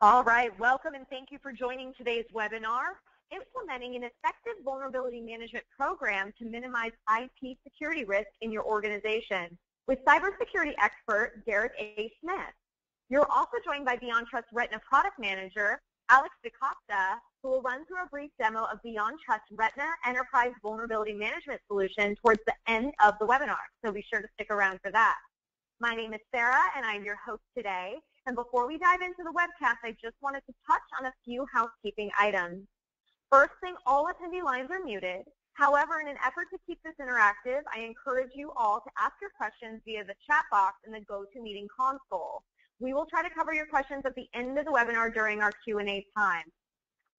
All right, welcome and thank you for joining today's webinar, Implementing an Effective Vulnerability Management Program to Minimize IT Security Risk in Your Organization, with cybersecurity expert Derek A. Smith. You're also joined by BeyondTrust Retina Product Manager, Alex DaCosta, who will run through a brief demo of BeyondTrust Retina Enterprise Vulnerability Management Solution towards the end of the webinar, so be sure to stick around for that. My name is Sarah, and I'm your host today. And before we dive into the webcast, I just wanted to touch on a few housekeeping items. First thing, all attendee lines are muted. However, in an effort to keep this interactive, I encourage you all to ask your questions via the chat box in the GoToMeeting console. We will try to cover your questions at the end of the webinar during our Q&A time.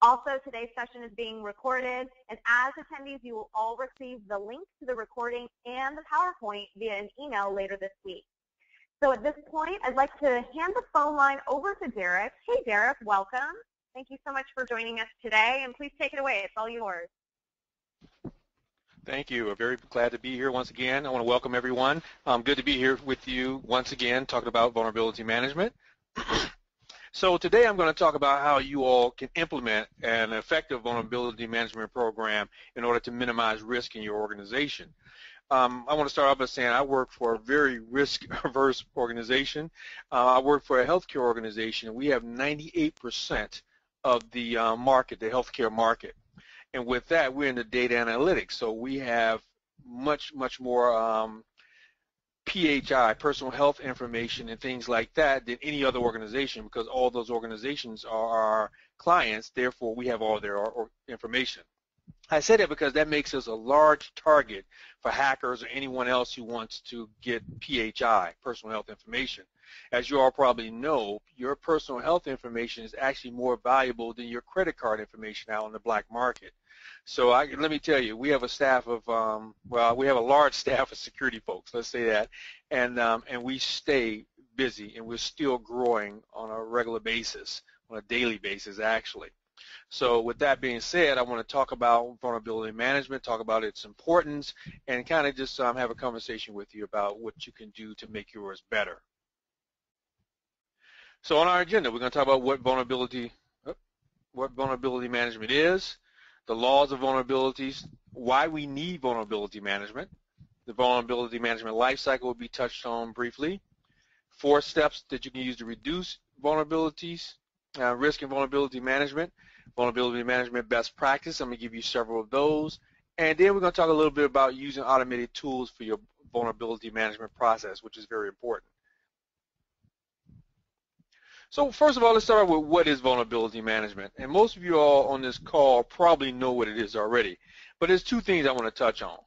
Also, today's session is being recorded, and as attendees, you will all receive the link to the recording and the PowerPoint via an email later this week. So at this point, I'd like to hand the phone line over to Derek. Hey, Derek, welcome. Thank you so much for joining us today, and please take it away. It's all yours. Thank you. I'm very glad to be here once again. I want to welcome everyone. Good to be here with you once again talking about vulnerability management. So today I'm going to talk about how you all can implement an effective vulnerability management program in order to minimize risk in your organization. I want to start off by saying I work for a very risk-averse organization. I work for a healthcare organization. We have 98% of the market, the healthcare market. And with that, we're in the data analytics. So we have much more PHI, personal health information, and things like that than any other organization, because all those organizations are our clients. Therefore, we have all their information. I say that because that makes us a large target for hackers or anyone else who wants to get PHI, personal health information. As you all probably know, your personal health information is actually more valuable than your credit card information out on the black market. So let me tell you, we have a staff of, well, we have a large staff of security folks, let's say that, and we stay busy, and we're still growing on a regular basis, on a daily basis actually. So with that being said, I want to talk about vulnerability management, talk about its importance, and kind of just have a conversation with you about what you can do to make yours better. So on our agenda, we're going to talk about what vulnerability management is, the laws of vulnerabilities, why we need vulnerability management. The vulnerability management lifecycle will be touched on briefly. 4 steps that you can use to reduce vulnerabilities, risk and vulnerability management. Vulnerability management best practice, I'm going to give you several of those. And then we're going to talk a little bit about using automated tools for your vulnerability management process, which is very important. So first of all, let's start with what is vulnerability management. And most of you all on this call probably know what it is already. But there's 2 things I want to touch on.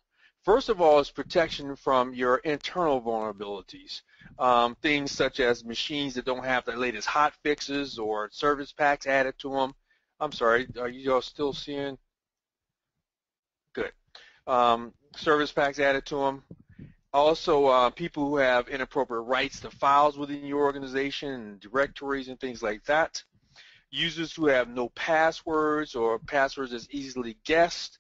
First of all is protection from your internal vulnerabilities. Things such as machines that don't have the latest hot fixes or service packs added to them. I'm sorry, are you all still seeing? Good. Service packs added to them. Also, people who have inappropriate rights to files within your organization, and directories and things like that. Users who have no passwords or passwords that's easily guessed,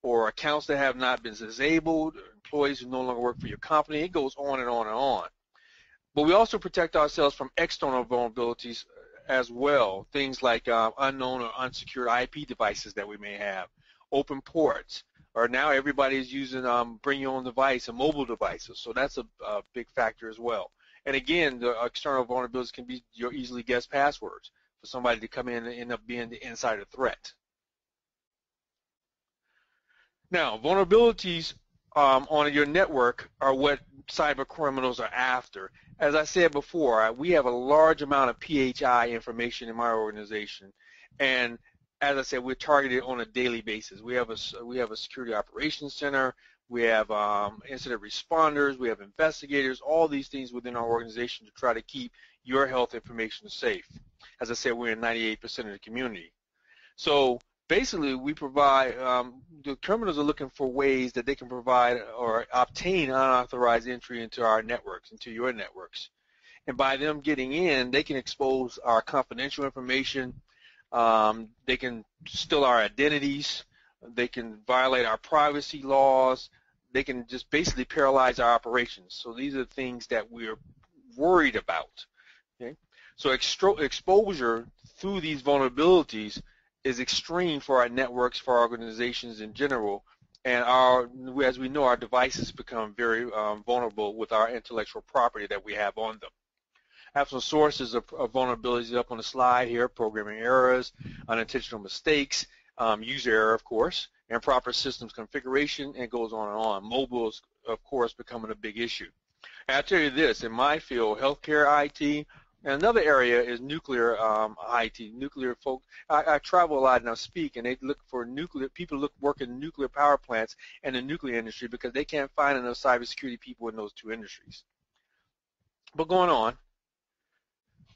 or accounts that have not been disabled, or employees who no longer work for your company. It goes on and on and on. But we also protect ourselves from external vulnerabilities as well, things like unknown or unsecured IP devices that we may have, open ports, or now everybody is using bring your own device and mobile devices, so that's a big factor as well. And again, the external vulnerabilities can be your easily guessed passwords for somebody to come in and end up being the insider threat. Now, vulnerabilities on your network are what cyber criminals are after. As I said before, we have a large amount of PHI information in my organization, and as I said, we're targeted on a daily basis. We have a security operations center, we have incident responders, we have investigators, all these things within our organization to try to keep your health information safe. As I said, we're in 98% of the community. So basically, we provide, the criminals are looking for ways that they can provide or obtain unauthorized entry into our networks, into your networks. And by them getting in, they can expose our confidential information, they can steal our identities, they can violate our privacy laws, they can just basically paralyze our operations. So these are things that we're worried about. Okay? So exposure through these vulnerabilities is extreme for our networks, for our organizations in general, and as we know, our devices become very vulnerable with our intellectual property that we have on them. I have some sources of vulnerabilities up on the slide here: programming errors, unintentional mistakes, user error, of course, improper systems configuration, and it goes on and on. Mobile is, of course, becoming a big issue. And I'll tell you this, in my field, healthcare IT, and another area is nuclear IT, nuclear folk. I travel a lot and I speak, and they look for people work in nuclear power plants and the nuclear industry because they can't find enough cybersecurity people in those two industries. But going on,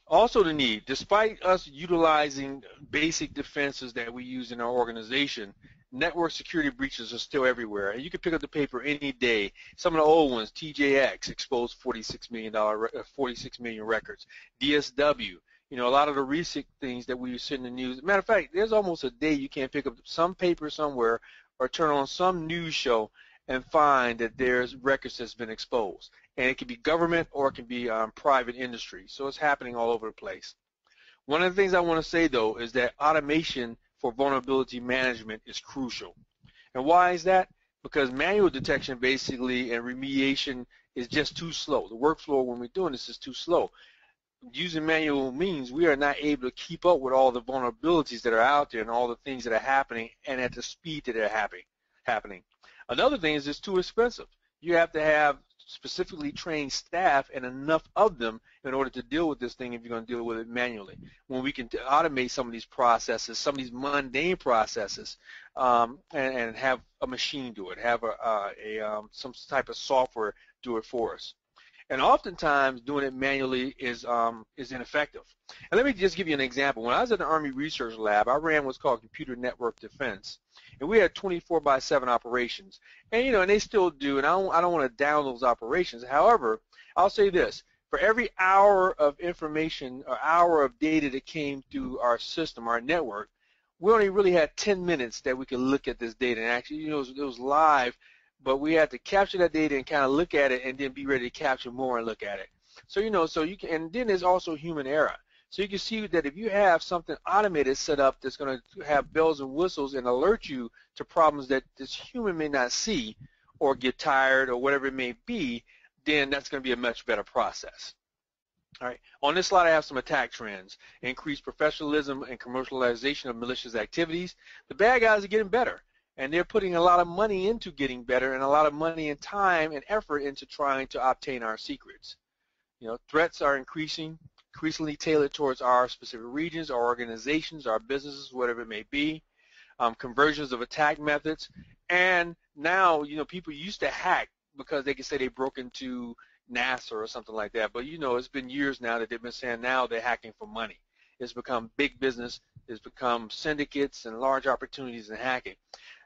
also the need, despite us utilizing basic defenses that we use in our organization, network security breaches are still everywhere. And you can pick up the paper any day. Some of the old ones, TJX, exposed $46 million records. DSW, a lot of the recent things that we see in the news. Matter of fact, there's almost a day you can't pick up some paper somewhere or turn on some news show and find that there's records that's been exposed. And it can be government or it can be private industry. So it's happening all over the place. One of the things I want to say, though, is that automation for vulnerability management is crucial. And why is that? Because manual detection basically and remediation is just too slow. The workflow when we're doing this is too slow. Using manual means we are not able to keep up with all the vulnerabilities that are out there and all the things that are happening and at the speed that they're happening. Another thing is it's too expensive. You have to have specifically trained staff and enough of them in order to deal with this thing if you're going to deal with it manually. When we can automate some of these processes, some of these mundane processes, and have a machine do it, have some type of software do it for us. And oftentimes doing it manually is ineffective. And let me just give you an example. When I was at the Army Research Lab, I ran what's called computer network defense. And we had 24/7 operations. And, and they still do, and I don't want to down those operations. However, I'll say this. For every hour of information or hour of data that came through our system, our network, we only really had 10 minutes that we could look at this data. And actually, it was live, but we had to capture that data and kind of look at it and then be ready to capture more and look at it. So, so you can, and then there's also human error. So you can see that if you have something automated set up that's going to have bells and whistles and alert you to problems that this human may not see or get tired or whatever it may be, then that's going to be a much better process. All right. On this slide, I have some attack trends. Increased professionalism and commercialization of malicious activities. The bad guys are getting better, and they're putting a lot of money into getting better and a lot of money and time and effort into trying to obtain our secrets. Threats are increasingly tailored towards our specific regions, our organizations, our businesses, whatever it may be. Conversions of attack methods. And now, people used to hack because they could say they broke into NASA or something like that. But, it's been years now that they've been saying now they're hacking for money. It's become big business. It's become syndicates and large opportunities in hacking.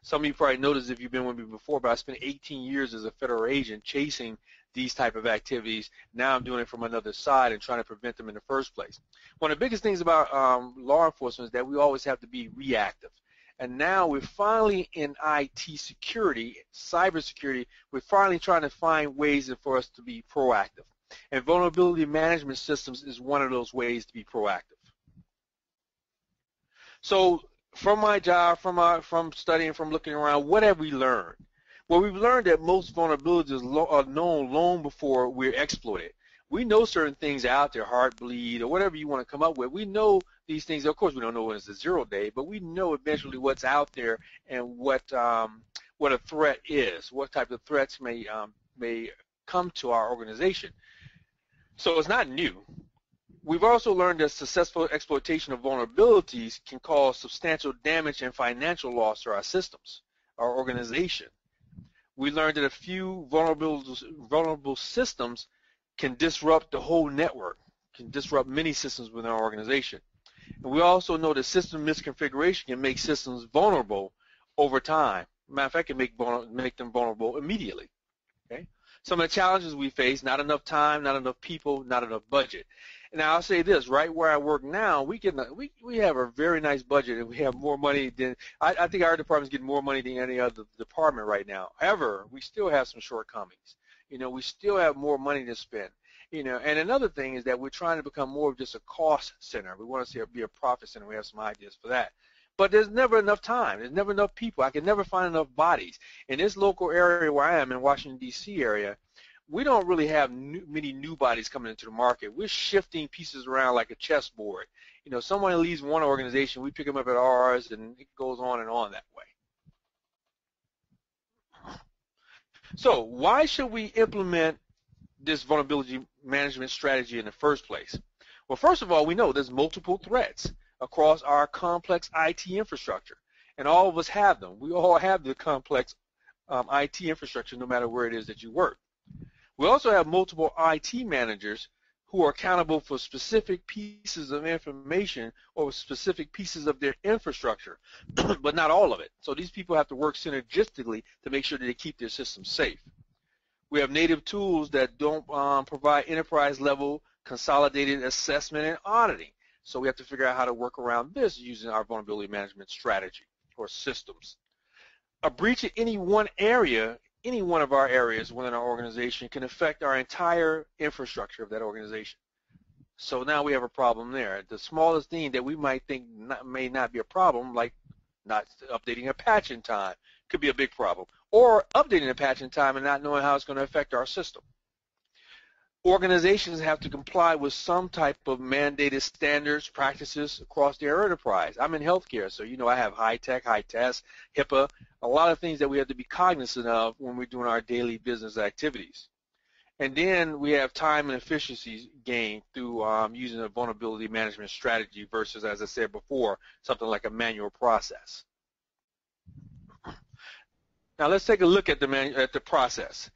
Some of you probably noticed if you've been with me before, but I spent 18 years as a federal agent chasing these type of activities. Now I'm doing it from another side and trying to prevent them in the first place. One of the biggest things about law enforcement is that we always have to be reactive. And now we're finally in IT security, cybersecurity, we're finally trying to find ways for us to be proactive. And vulnerability management systems is one of those ways to be proactive. So from my job, from studying, from looking around, what have we learned? Well, we've learned that most vulnerabilities are known long before we're exploited. We know certain things out there, Heartbleed or whatever you want to come up with. We know these things. Of course, we don't know when it's a 0 day, but we know eventually what's out there and what a threat is, what type of threats may come to our organization. So it's not new. We've also learned that successful exploitation of vulnerabilities can cause substantial damage and financial loss to our systems, our organization. We learned that a few vulnerable systems can disrupt the whole network, can disrupt many systems within our organization. And we also know that system misconfiguration can make systems vulnerable over time. Matter of fact, it can make them vulnerable immediately. Okay? Some of the challenges we face: not enough time, not enough people, not enough budget. And now I'll say this: right where I work now, we have a very nice budget, and we have more money than I think our department's getting more money than any other department right now. However, we still have some shortcomings. We still have more money to spend. And another thing is that we're trying to become more of just a cost center. We want to be a profit center. We have some ideas for that. But there's never enough time. There's never enough people. I can never find enough bodies. In this local area where I am, in Washington, D.C. area, we don't really have many new bodies coming into the market. We're shifting pieces around like a chessboard. Someone leaves one organization, we pick them up at ours, and it goes on and on that way. So why should we implement this vulnerability management strategy in the first place? Well, first of all, we know there's multiple threats across our complex IT infrastructure, and all of us have them. We all have the complex IT infrastructure no matter where it is that you work. We also have multiple IT managers who are accountable for specific pieces of information or specific pieces of their infrastructure, but not all of it. So these people have to work synergistically to make sure that they keep their systems safe. We have native tools that don't provide enterprise-level consolidated assessment and auditing. So we have to figure out how to work around this using our vulnerability management strategy or systems. A breach in any one area, any one of our areas within our organization, can affect our entire infrastructure of that organization. So now we have a problem there. The smallest thing that we might think may not be a problem, like not updating a patch in time, could be a big problem. Or updating a patch in time and not knowing how it's going to affect our system. Organizations have to comply with some type of mandated standards, practices across their enterprise. I'm in healthcare, so I have high tech, high test, HIPAA, a lot of things that we have to be cognizant of when we're doing our daily business activities. And then we have time and efficiency gained through using a vulnerability management strategy versus, as I said before, something like a manual process. Now let's take a look at the process.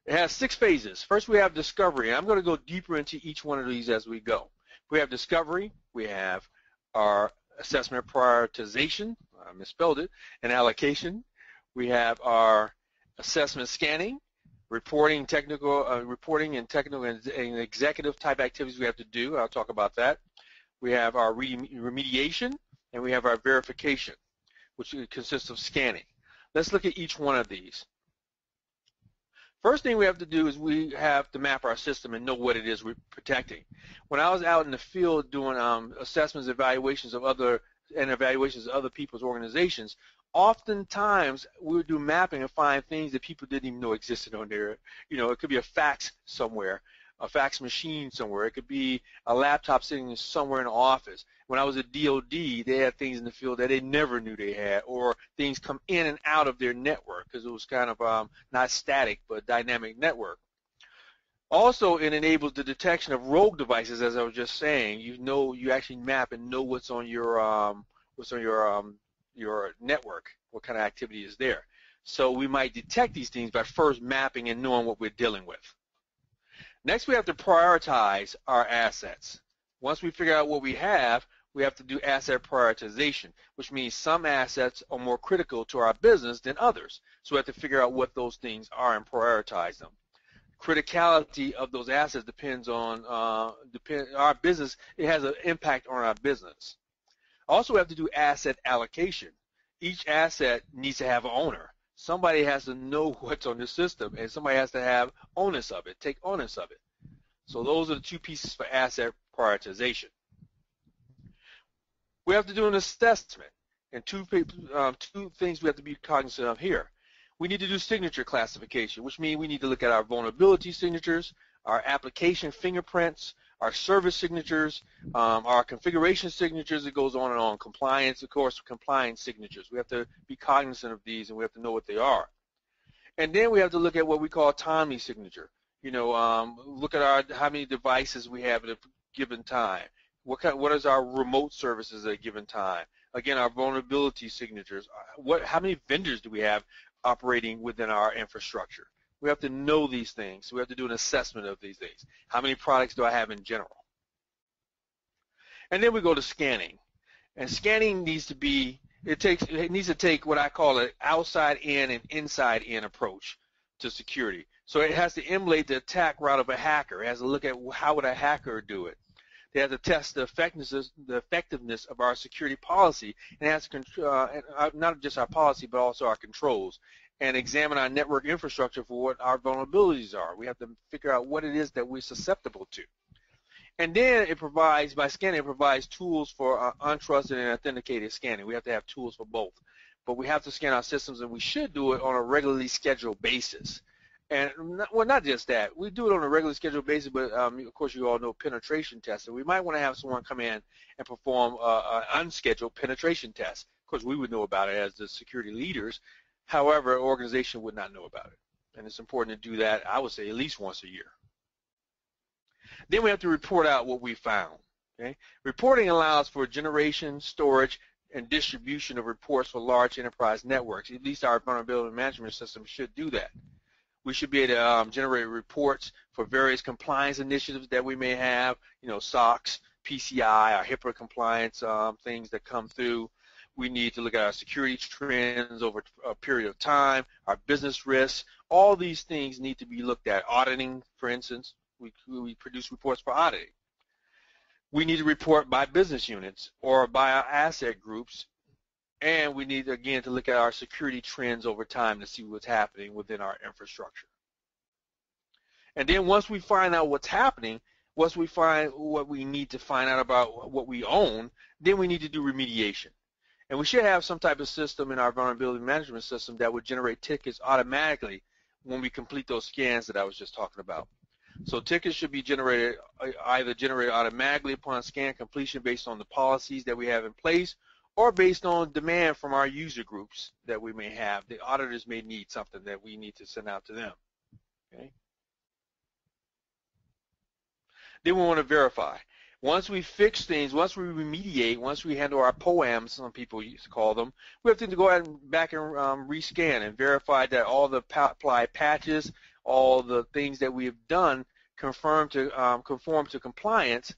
It has 6 phases. First, we have discovery, and I'm going to go deeper into each one of these as we go. We have discovery, we have our assessment prioritization, I misspelled it, and allocation. We have our assessment scanning, reporting and technical and executive type activities we have to do. I'll talk about that. We have our remediation, and we have our verification, which consists of scanning. Let's look at each one of these. First thing we have to do is we have to map our system and know what it is we're protecting. When I was out in the field doing assessments, evaluations of other people's organizations, oftentimes we would do mapping and find things that people didn't even know existed on there. It could be a fax somewhere, a fax machine somewhere. It could be a laptop sitting somewhere in an office. When I was at DOD, they had things in the field that they never knew they had, or things come in and out of their network because it was kind of not static but dynamic network. Also, it enables the detection of rogue devices, as I was just saying. You actually map and know what's on your network, what kind of activity is there. So we might detect these things by first mapping and knowing what we're dealing with. Next, we have to prioritize our assets. Once we figure out what we have to do asset prioritization, which means some assets are more critical to our business than others. So we have to figure out what those things are and prioritize them. Criticality of those assets depends on our business. It has an impact on our business. Also, we have to do asset allocation. Each asset needs to have an owner. Somebody has to know what's on the system, and somebody has to have onus of it, take onus of it. So those are the 2 pieces for asset prioritization. We have to do an assessment, and two things we have to be cognizant of here. We need to do signature classification, which means we need to look at our vulnerability signatures, our application fingerprints, our service signatures, our configuration signatures. It goes on and on. Compliance, of course, compliance signatures. We have to be cognizant of these, and we have to know what they are. And then we have to look at what we call timely signature. Look at how many devices we have at a given time. What is our remote services at a given time? Again, our vulnerability signatures. How many vendors do we have operating within our infrastructure? We have to know these things. So we have to do an assessment of these things. How many products do I have in general? And then we go to scanning. And scanning needs to be, it needs to take what I call an outside in and inside in approach to security. So it has to emulate the attack route of a hacker. It has to look at how would a hacker do it. They have to test the effectiveness of our security policy, and it has to not just our policy but also our controls. and examine our network infrastructure for what our vulnerabilities are. We have to figure out what it is that we're susceptible to. And then it provides, by scanning, it provides tools for untrusted and authenticated scanning. We have to have tools for both. But we have to scan our systems, and we should do it on a regularly scheduled basis. And, well, not just that. We do it on a regularly scheduled basis, but, of course, you all know penetration testing. We might want to have someone come in and perform an unscheduled penetration test. Of course, we would know about it as the security leaders. However, an organization would not know about it. And it's important to do that, I would say, at least once a year. Then we have to report out what we found. Okay? Reporting allows for generation, storage, and distribution of reports for large enterprise networks. At least our vulnerability management system should do that. We should be able to generate reports for various compliance initiatives that we may have, SOX, PCI, our HIPAA compliance things that come through. We need to look at our security trends over a period of time, our business risks. All these things need to be looked at. Auditing, for instance, we produce reports for auditing. We need to report by business units or by our asset groups, and we need, again, to look at our security trends over time to see what's happening within our infrastructure. And then once we find out what's happening, once we find what we need to find out about what we own, then we need to do remediation. And we should have some type of system in our vulnerability management system that would generate tickets automatically when we complete those scans that I was just talking about. So tickets should be generated, either generated automatically upon scan completion based on the policies that we have in place, or based on demand from our user groups that we may have. The auditors may need something that we need to send out to them. Okay? Then we want to verify. Once we fix things, once we remediate, once we handle our POAMs, some people used to call them, we have to go ahead and back and rescan and verify that all the applied patches, all the things that we have done conform to compliance.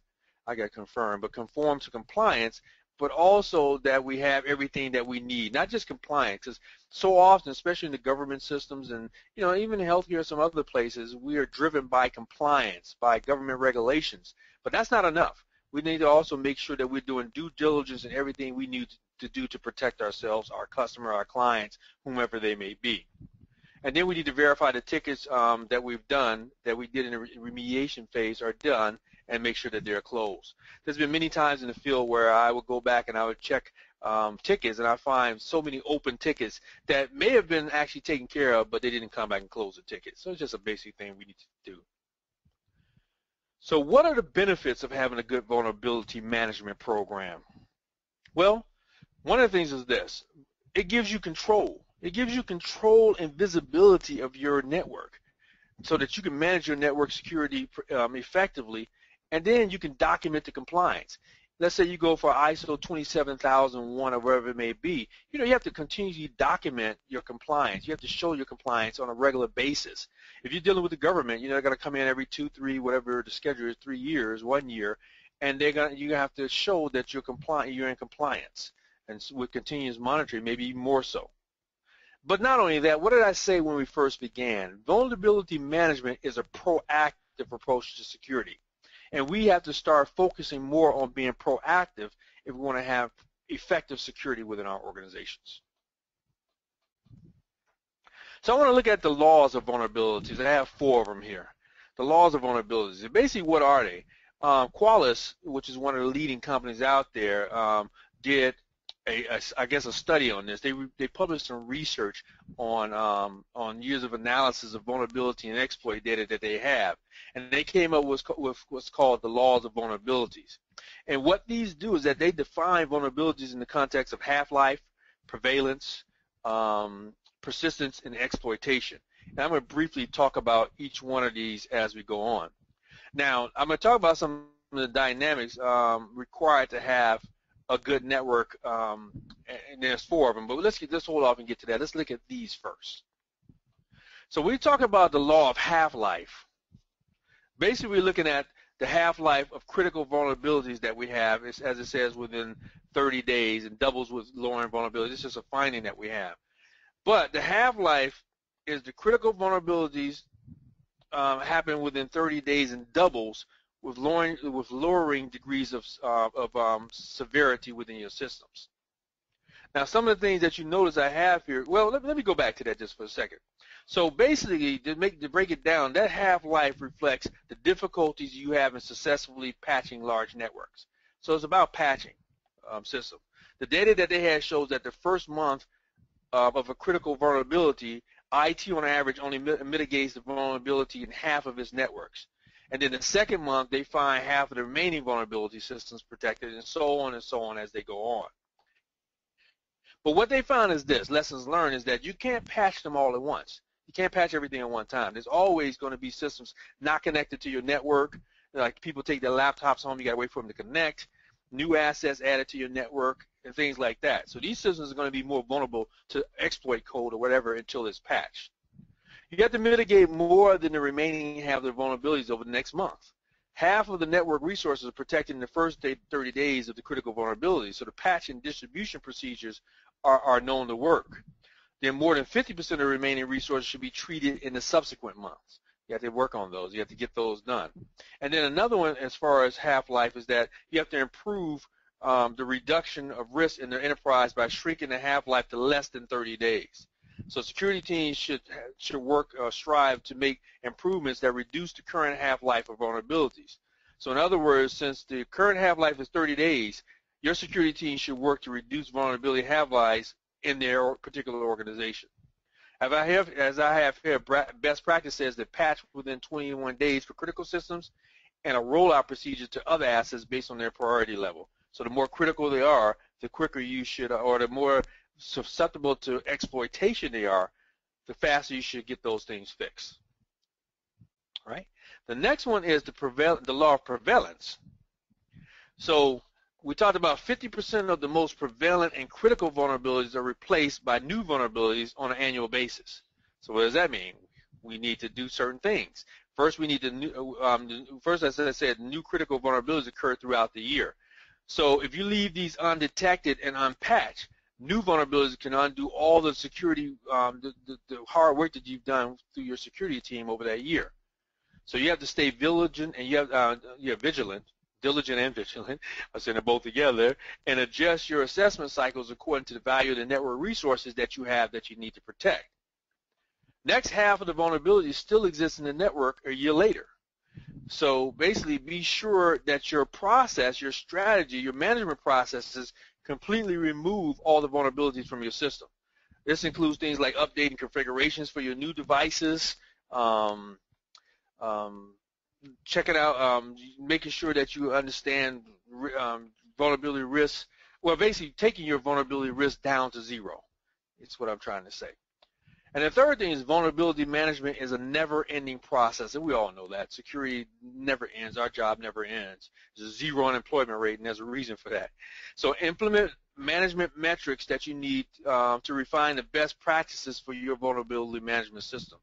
I got confirmed, but conform to compliance, but also that we have everything that we need, not just compliance. Because so often, especially in the government systems and even in healthcare and some other places, we are driven by compliance, by government regulations. But that's not enough. We need to also make sure that we're doing due diligence in everything we need to do to protect ourselves, our customer, our clients, whomever they may be. And then we need to verify the tickets that we've done, that we did in the remediation phase, are done, and make sure that they're closed. There's been many times in the field where I would go back and I would check tickets, and I find so many open tickets that may have been actually taken care of, but they didn't come back and close the ticket. So it's just a basic thing we need to do. So what are the benefits of having a good vulnerability management program? Well, one of the things is this. It gives you control. It gives you control and visibility of your network so that you can manage your network security effectively, and then you can document the compliance. Let's say you go for ISO 27001 or wherever it may be. You have to continually document your compliance. You have to show your compliance on a regular basis. If you're dealing with the government, they're going to come in every 2, 3, whatever the schedule is, 3 years, 1 year, and you have to show that you're in compliance, and with continuous monitoring, maybe even more so. But not only that, what did I say when we first began? Vulnerability management is a proactive approach to security. And we have to start focusing more on being proactive if we want to have effective security within our organizations. So I want to look at the laws of vulnerabilities. I have 4 of them here. The laws of vulnerabilities. And basically, what are they? Qualys, which is one of the leading companies out there, did I guess a study on this. They published some research on years of analysis of vulnerability and exploit data that they have, and they came up with what's called the laws of vulnerabilities. And what these do is that they define vulnerabilities in the context of half-life, prevalence, persistence, and exploitation. And I'm going to briefly talk about each one of these as we go on. Now, I'm going to talk about some of the dynamics required to have a good network, and there's 4 of them, but let's hold off and get to that. Let's look at these first. So we talk about the law of half-life. Basically, we're looking at the half-life of critical vulnerabilities that we have, as it says, within 30 days, and doubles with lowering vulnerability. It's just a finding that we have. But the half-life is the critical vulnerabilities happen within 30 days and doubles with lowering degrees of severity within your systems. Now, some of the things that you notice I have here, well, let me go back to that just for a second. So basically, to break it down, that half-life reflects the difficulties you have in successfully patching large networks. So it's about patching system. The data that they had shows that the first month of a critical vulnerability, IT on average only mitigates the vulnerability in half of its networks. And then the second month, they find half of the remaining vulnerability systems protected, and so on as they go on. But what they found is this, lessons learned, is that you can't patch them all at once. You can't patch everything at one time. There's always going to be systems not connected to your network. Like people take their laptops home, you got to wait for them to connect. New assets added to your network and things like that. So these systems are going to be more vulnerable to exploit code or whatever until it's patched. You have to mitigate more than the remaining half of the vulnerabilities over the next month. Half of the network resources are protected in the first 30 days of the critical vulnerabilities. So the patch and distribution procedures are known to work. Then more than 50% of the remaining resources should be treated in the subsequent months. You have to work on those. You have to get those done. And then another one as far as half-life is that you have to improve the reduction of risk in the enterprise by shrinking the half-life to less than 30 days. So security teams should strive to make improvements that reduce the current half-life of vulnerabilities. So in other words, since the current half-life is 30 days, your security team should work to reduce vulnerability half-lives in their particular organization. As I have here, best practice says that patch within 21 days for critical systems and a rollout procedure to other assets based on their priority level. So the more critical they are, the quicker you should, or the more susceptible to exploitation they are, the faster you should get those things fixed. All right? The next one is the law of prevalence. So we talked about 50% of the most prevalent and critical vulnerabilities are replaced by new vulnerabilities on an annual basis. So what does that mean? We need to do certain things. First, we need to first, as I said, new critical vulnerabilities occur throughout the year. So if you leave these undetected and unpatched, new vulnerabilities can undo all the security, the hard work that you've done through your security team over that year. So you have to stay vigilant, and diligent and vigilant, I said them both together, and adjust your assessment cycles according to the value of the network resources that you have that you need to protect. Next half of the vulnerabilities still exists in the network a year later. So basically be sure that your process, your strategy, your management processes completely remove all the vulnerabilities from your system. This includes things like updating configurations for your new devices, checking out, making sure that you understand vulnerability risks. Well, basically taking your vulnerability risk down to zero. It's what I'm trying to say. And the third thing is vulnerability management is a never-ending process, and we all know that. Security never ends. Our job never ends. There's a zero unemployment rate, and there's a reason for that. So implement management metrics that you need to refine the best practices for your vulnerability management system.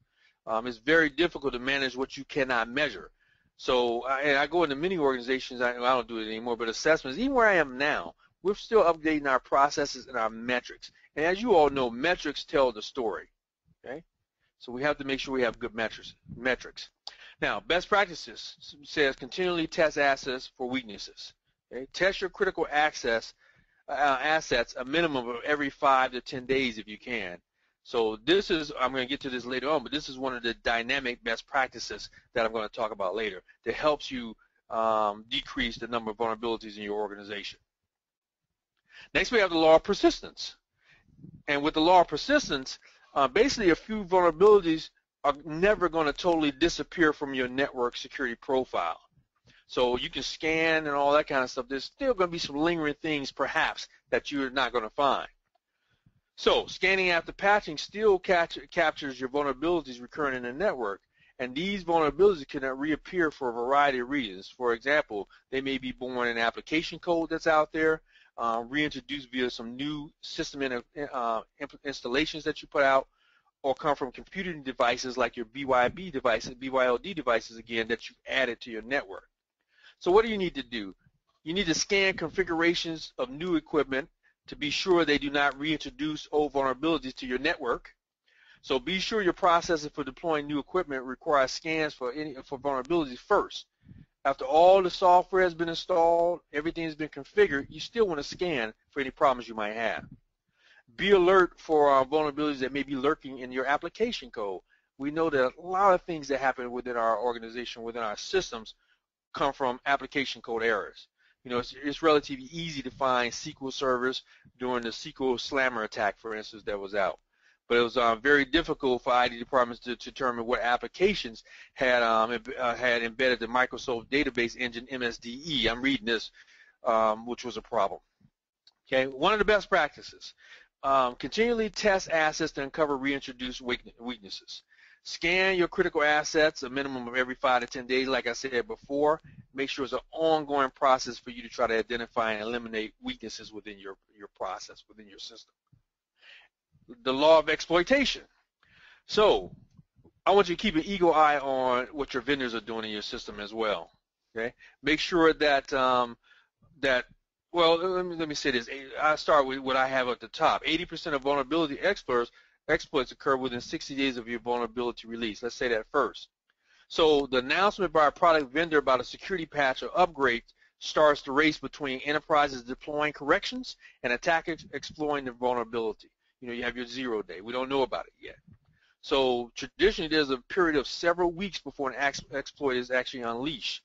It's very difficult to manage what you cannot measure. So I go into many organizations, I don't do it anymore, but assessments, even where I am now, we're still updating our processes and our metrics. And as you all know, metrics tell the story. Okay, so we have to make sure we have good metrics. Now, best practices says continually test assets for weaknesses. Okay, test your critical assets a minimum of every 5 to 10 days if you can. So this is, I'm going to get to this later on, but this is one of the dynamic best practices that I'm going to talk about later that helps you decrease the number of vulnerabilities in your organization. Next, we have the law of persistence. And with the law of persistence, basically a few vulnerabilities are never going to totally disappear from your network security profile. So you can scan and all that kind of stuff. There's still going to be some lingering things perhaps that you're not going to find. So scanning after patching still captures your vulnerabilities recurring in the network, and these vulnerabilities can reappear for a variety of reasons. For example, they may be born in application code that's out there, reintroduced via some new system installations that you put out, or come from computing devices like your BYOD devices again that you've added to your network. So what do you need to do? You need to scan configurations of new equipment to be sure they do not reintroduce old vulnerabilities to your network. So be sure your processes for deploying new equipment require scans for vulnerabilities first. After all the software has been installed, everything has been configured, you still want to scan for any problems you might have. Be alert for vulnerabilities that may be lurking in your application code. We know that a lot of things that happen within our organization, within our systems, come from application code errors. You know, it's relatively easy to find SQL servers during the SQL Slammer attack, for instance, that was out. But it was very difficult for IT departments to determine what applications had embedded the Microsoft database engine MSDE. I'm reading this, which was a problem. Okay, one of the best practices: continually test assets to uncover reintroduced weaknesses. Scan your critical assets a minimum of every 5 to 10 days, like I said before. Make sure it's an ongoing process for you to try to identify and eliminate weaknesses within your process, within your system. The law of exploitation. So I want you to keep an eagle eye on what your vendors are doing in your system as well. Okay, make sure that well, let me say this. I start with what I have at the top. 80% of vulnerability exploits occur within 60 days of your vulnerability release. Let's say that first. So the announcement by a product vendor about a security patch or upgrade starts the race between enterprises deploying corrections and attackers exploiting the vulnerability. You know, you have your 0 day. We don't know about it yet. So traditionally, there's a period of several weeks before an exploit is actually unleashed.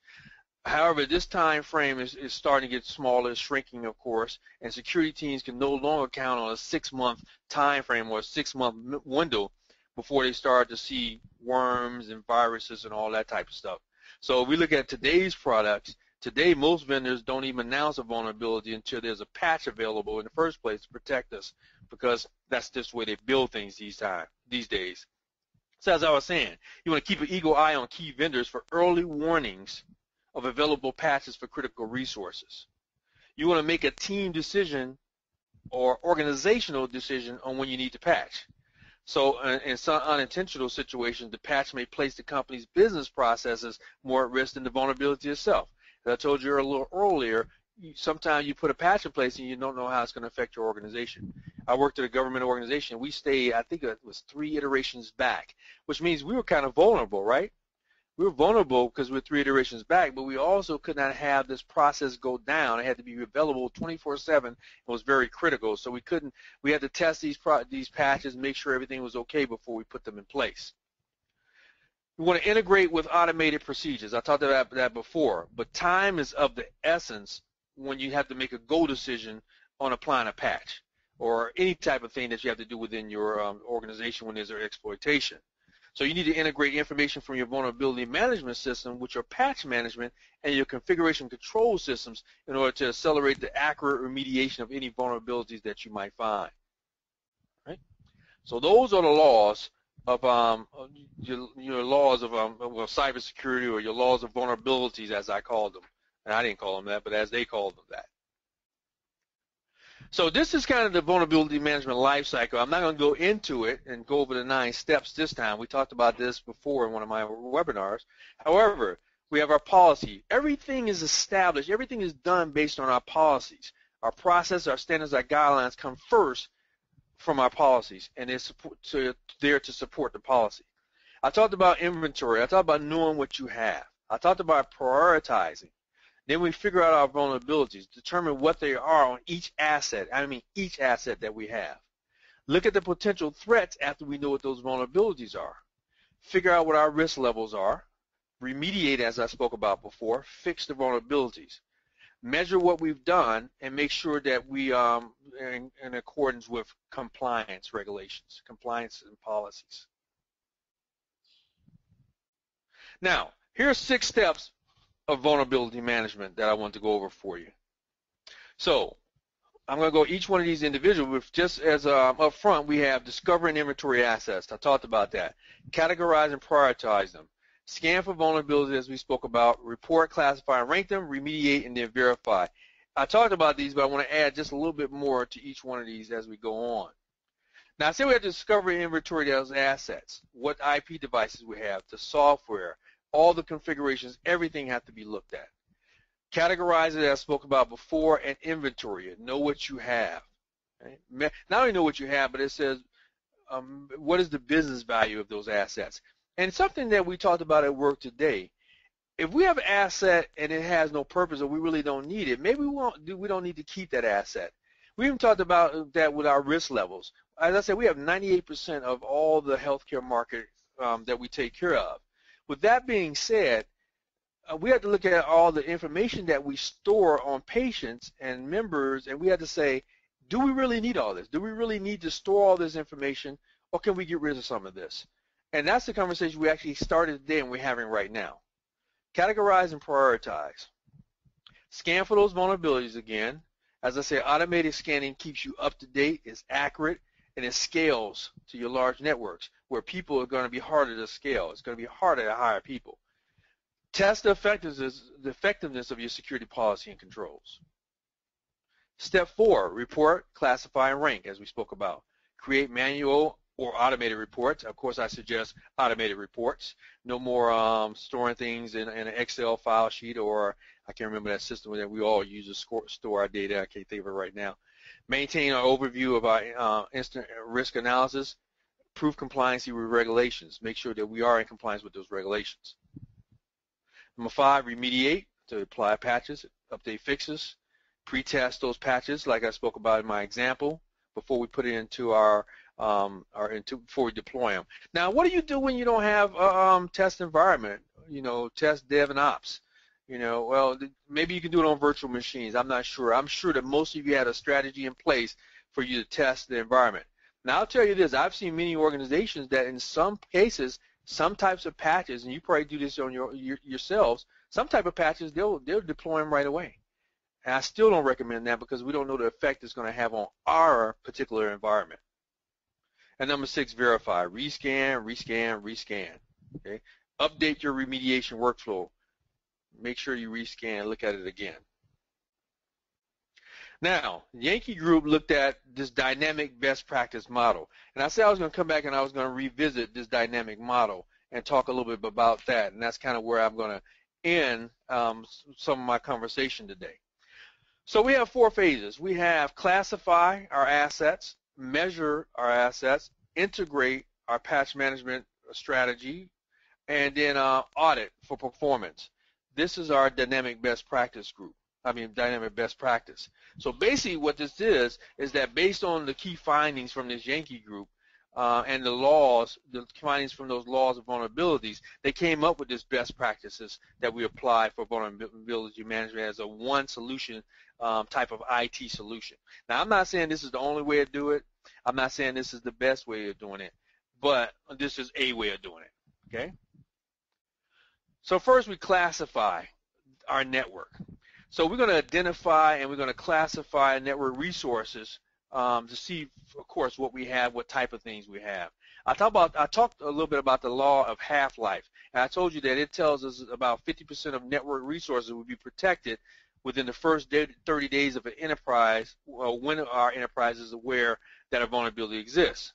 However, this time frame is starting to get smaller, shrinking, of course, and security teams can no longer count on a 6-month time frame or a 6-month window before they start to see worms and viruses and all that type of stuff. So if we look at today's products, today most vendors don't even announce a vulnerability until there's a patch available in the first place to protect us, because that's just the way they build things these days. So as I was saying, you want to keep an eagle eye on key vendors for early warnings of available patches for critical resources. You want to make a team decision or organizational decision on when you need to patch. So in some unintentional situations, the patch may place the company's business processes more at risk than the vulnerability itself. As I told you a little earlier, sometimes you put a patch in place and you don't know how it's going to affect your organization. I worked at a government organization. We stayed, I think it was 3 iterations back, which means we were kind of vulnerable, right? We were vulnerable because we were 3 iterations back, but we also could not have this process go down. It had to be available 24/7. It was very critical, so we had to test these patches, make sure everything was okay before we put them in place. We want to integrate with automated procedures. I talked about that before, but time is of the essence when you have to make a go decision on applying a patch or any type of thing that you have to do within your organization when there's an exploitation. So you need to integrate information from your vulnerability management system with your patch management and your configuration control systems in order to accelerate the accurate remediation of any vulnerabilities that you might find. Right? So those are the laws of your laws of well, cybersecurity, or your laws of vulnerabilities, as I called them. And I didn't call them that, but as they called them that. So this is kind of the vulnerability management life cycle. I'm not going to go into it and go over the 9 steps this time. We talked about this before in one of my webinars. However, we have our policy. Everything is established. Everything is done based on our policies. Our process, our standards, our guidelines come first from our policies, and it's there to support the policy. I talked about inventory. I talked about knowing what you have. I talked about prioritizing. Then we figure out our vulnerabilities, determine what they are on each asset. I mean each asset that we have. Look at the potential threats after we know what those vulnerabilities are. Figure out what our risk levels are. Remediate, as I spoke about before. Fix the vulnerabilities. Measure what we've done and make sure that we are in accordance with compliance regulations, compliance and policies. Now, here are 6 steps of vulnerability management that I want to go over for you. So I'm going to go each one of these individually with just as up front we have discover and inventory assets. I talked about that. Categorize and prioritize them. Scan for vulnerabilities, as we spoke about. Report, classify, and rank them. Remediate, and then verify. I talked about these, but I want to add just a little bit more to each one of these as we go on. Now, say we have to discover and inventory those assets. What IP devices we have, the software, all the configurations, everything has to be looked at. Categorize it, as I spoke about before, and inventory it. Know what you have. Okay? Not only know what you have, but it says what is the business value of those assets. And something that we talked about at work today, if we have an asset and it has no purpose or we really don't need it, maybe we don't need to keep that asset. We even talked about that with our risk levels. As I said, we have 98% of all the healthcare market that we take care of. With that being said, we have to look at all the information that we store on patients and members, and we have to say, do we really need all this? Do we really need to store all this information, or can we get rid of some of this? And that's the conversation we actually started today and we're having right now. Categorize and prioritize. Scan for those vulnerabilities again. As I said, automated scanning keeps you up to date, it's accurate, and it scales to your large networks where people are going to be harder to scale. It's going to be harder to hire people. Test the effectiveness of your security policy and controls. Step 4, report, classify, and rank, as we spoke about. Create manual or automated reports. Of course, I suggest automated reports. No more storing things in an Excel file sheet, or I can't remember that system that we all use to store our data. I can't think of it right now. Maintain an overview of our instant risk analysis. Prove compliance with regulations. Make sure that we are in compliance with those regulations. Number 5, remediate, to apply patches, update fixes, pre-test those patches like I spoke about in my example before we put it into before we deploy them. Now, what do you do when you don't have a test environment? You know, test dev and ops. You know, well, maybe you can do it on virtual machines. I'm not sure. I'm sure that most of you had a strategy in place for you to test the environment. Now, I'll tell you this. I've seen many organizations that in some cases, some types of patches, and you probably do this on yourselves, some type of patches, they'll deploy them right away. And I still don't recommend that because we don't know the effect it's going to have on our particular environment. And number 6, verify. Rescan, rescan, rescan. Okay? Update your remediation workflow. Make sure you rescan and look at it again. Now, Yankee Group looked at this dynamic best practice model. And I said I was going to come back and I was going to revisit this dynamic model and talk a little bit about that. And that's kind of where I'm going to end some of my conversation today. So we have 4 phases. We have classify our assets, measure our assets, integrate our patch management strategy, and then audit for performance. This is our dynamic best practice group. Dynamic best practice. So basically what this is that based on the key findings from this Yankee group and the findings from those laws of vulnerabilities, they came up with this best practices that we apply for vulnerability management as a one solution type of IT solution. Now, I'm not saying this is the only way to do it. I'm not saying this is the best way of doing it, but this is a way of doing it, okay? So first we classify our network. So we're going to identify and we're going to classify network resources to see, of course, what we have, what type of things we have. I talked a little bit about the law of half-life, and I told you that it tells us about 50% of network resources will be protected within the first 30 days of an enterprise, when our enterprise is aware that a vulnerability exists.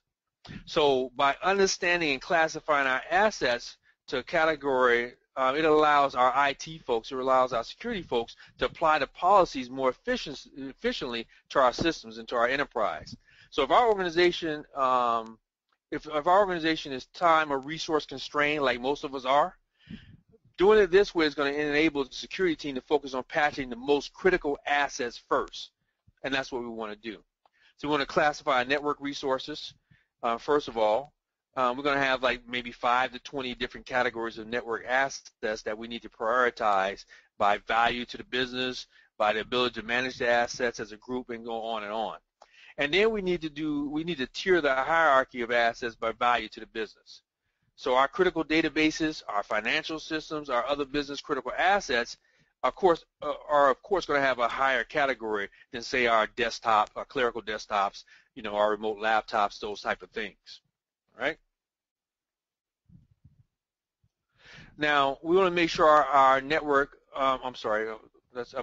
So by understanding and classifying our assets to a category, it allows our IT folks, it allows our security folks to apply the policies more efficiently to our systems and to our enterprise. So if our organization, if our organization is time or resource constrained, like most of us are, doing it this way is going to enable the security team to focus on patching the most critical assets first, and that's what we want to do. So we want to classify network resources, first of all. We're going to have like maybe 5 to 20 different categories of network assets that we need to prioritize by value to the business, by the ability to manage the assets as a group, and go on and on. And then we need to tier the hierarchy of assets by value to the business. So our critical databases, our financial systems, our other business critical assets, are of course going to have a higher category than say our desktop, our clerical desktops, our remote laptops, those type of things. All right. Now we want to make sure our network. I'm